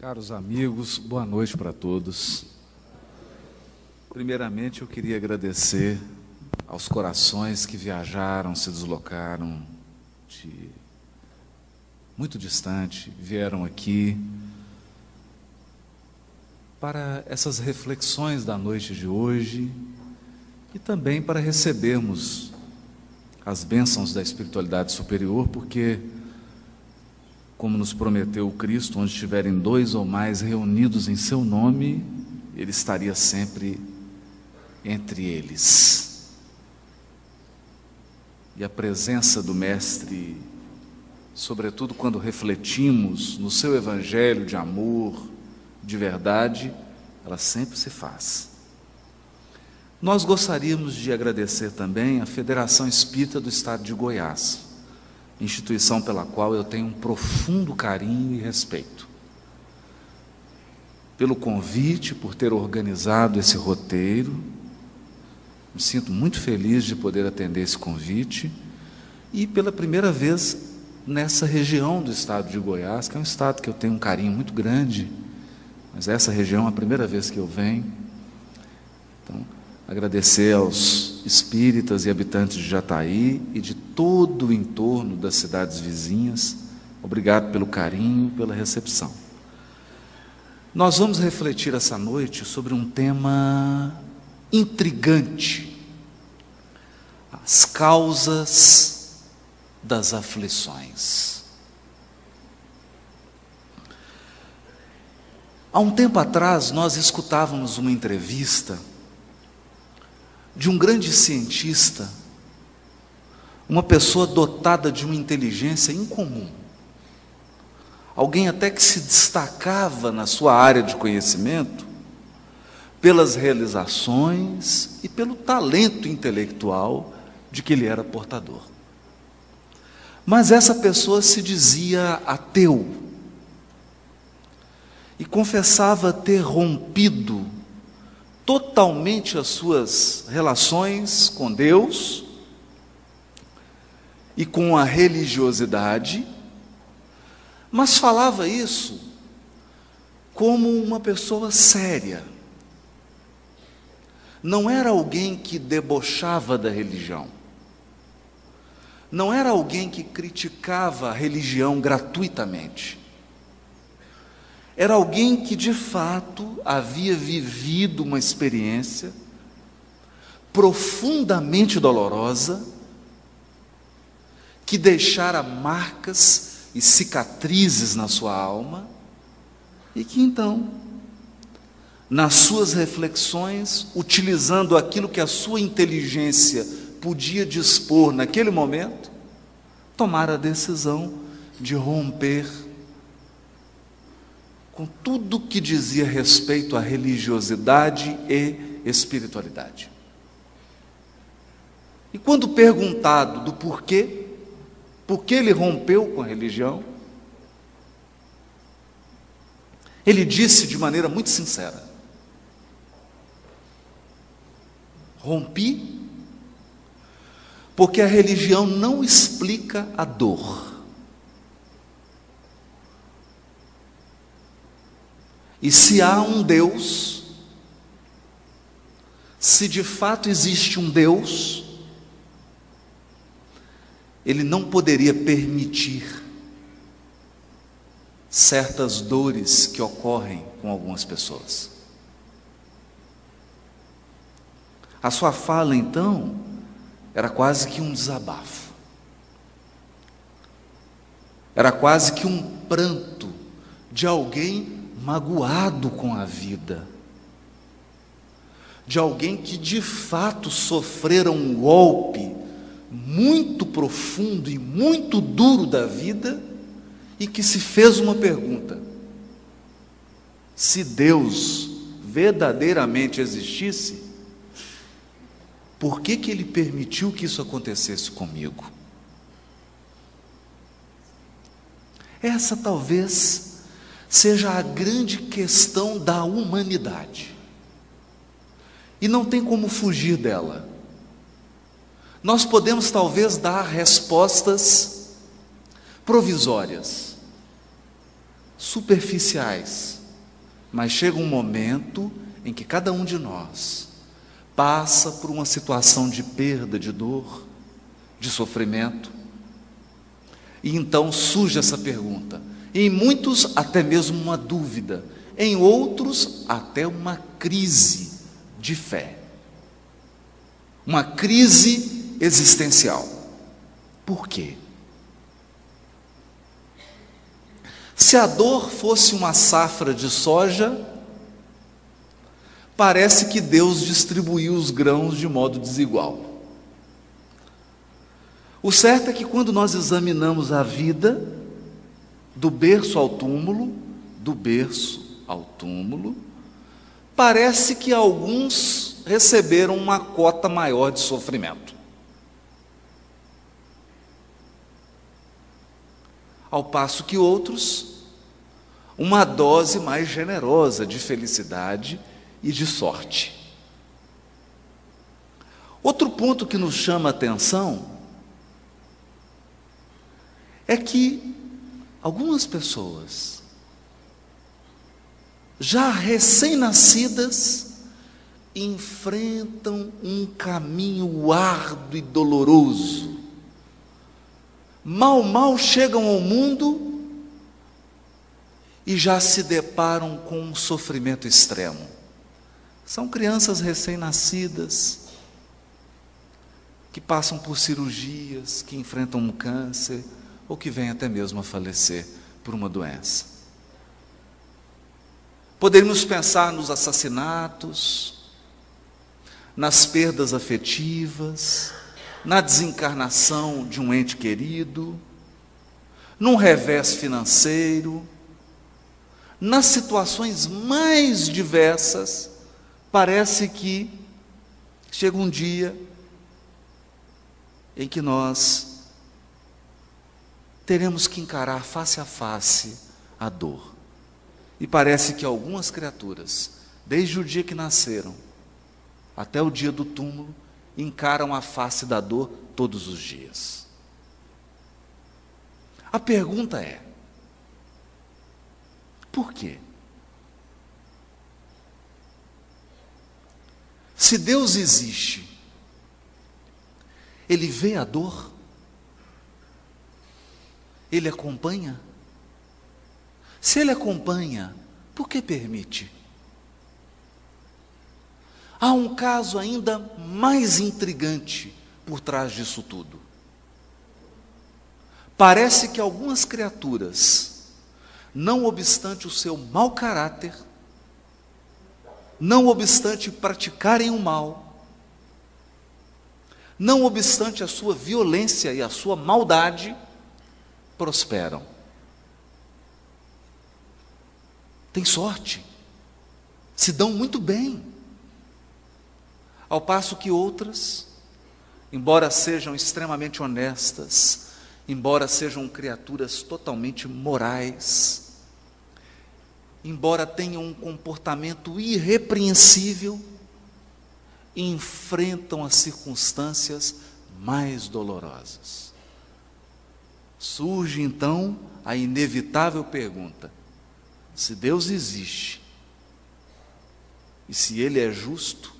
Caros amigos, boa noite para todos. Primeiramente, eu queria agradecer aos corações que viajaram, se deslocaram de muito distante, vieram aqui para essas reflexões da noite de hoje e também para recebermos as bênçãos da espiritualidade superior, porque, como nos prometeu o Cristo, onde estiverem dois ou mais reunidos em seu nome, Ele estaria sempre entre eles. E a presença do Mestre, sobretudo quando refletimos no seu Evangelho de amor, de verdade, ela sempre se faz. Nós gostaríamos de agradecer também à Federação Espírita do Estado de Goiás, instituição pela qual eu tenho um profundo carinho e respeito, pelo convite, por ter organizado esse roteiro. Me sinto muito feliz de poder atender esse convite e pela primeira vez nessa região do estado de Goiás, que é um estado que eu tenho um carinho muito grande, mas essa região é a primeira vez que eu venho. Então, agradecer aos espíritas e habitantes de Jataí e de todo o entorno das cidades vizinhas. Obrigado pelo carinho, pela recepção. Nós vamos refletir essa noite sobre um tema intrigante: as causas das aflições. Há um tempo atrás, nós escutávamos uma entrevista de um grande cientista, uma pessoa dotada de uma inteligência incomum, alguém até que se destacava na sua área de conhecimento pelas realizações e pelo talento intelectual de que ele era portador. Mas essa pessoa se dizia ateu e confessava ter rompido totalmente as suas relações com Deus e com a religiosidade, mas falava isso como uma pessoa séria. Não era alguém que debochava da religião, não era alguém que criticava a religião gratuitamente. Era alguém que de fato havia vivido uma experiência profundamente dolorosa, que deixara marcas e cicatrizes na sua alma, e que então, nas suas reflexões, utilizando aquilo que a sua inteligência podia dispor naquele momento, tomara a decisão de romper com tudo que dizia respeito à religiosidade e espiritualidade. E quando perguntado do porquê, por que ele rompeu com a religião, ele disse de maneira muito sincera: rompi porque a religião não explica a dor. E se há um Deus, se de fato existe um Deus, Ele não poderia permitir certas dores que ocorrem com algumas pessoas. A sua fala, então, era quase que um desabafo, era quase que um pranto de alguém magoado com a vida, de alguém que de fato sofrera um golpe muito profundo e muito duro da vida e que se fez uma pergunta: se Deus verdadeiramente existisse, por que Ele permitiu que isso acontecesse comigo? Essa talvez seja a grande questão da humanidade, e não tem como fugir dela. Nós podemos talvez dar respostas provisórias, superficiais, mas chega um momento em que cada um de nós passa por uma situação de perda, de dor, de sofrimento, e então surge essa pergunta. Em muitos, até mesmo uma dúvida, em outros, até uma crise de fé, uma crise existencial. Por quê? Se a dor fosse uma safra de soja, parece que Deus distribuiu os grãos de modo desigual. O certo é que quando nós examinamos a vida, do berço ao túmulo, parece que alguns receberam uma cota maior de sofrimento, ao passo que outros, uma dose mais generosa de felicidade e de sorte. Outro ponto que nos chama a atenção é que algumas pessoas, já recém-nascidas, enfrentam um caminho árduo e doloroso. Mal chegam ao mundo e já se deparam com um sofrimento extremo. São crianças recém-nascidas, que passam por cirurgias, que enfrentam um câncer, ou que vêm até mesmo a falecer por uma doença. Poderíamos pensar nos assassinatos, nas perdas afetivas, na desencarnação de um ente querido, num revés financeiro, nas situações mais diversas. Parece que chega um dia em que nós teremos que encarar face a face a dor. E parece que algumas criaturas, desde o dia que nasceram até o dia do túmulo, encaram a face da dor todos os dias. A pergunta é: por quê? Se Deus existe, Ele vê a dor? Ele acompanha? Se Ele acompanha, por que permite? Há um caso ainda mais intrigante por trás disso tudo. Parece que algumas criaturas, não obstante o seu mau caráter, não obstante praticarem o mal, não obstante a sua violência e a sua maldade, prosperam. Têm sorte, se dão muito bem. Ao passo que outras, embora sejam extremamente honestas, embora sejam criaturas totalmente morais, embora tenham um comportamento irrepreensível, enfrentam as circunstâncias mais dolorosas. Surge então a inevitável pergunta: se Deus existe, e se Ele é justo,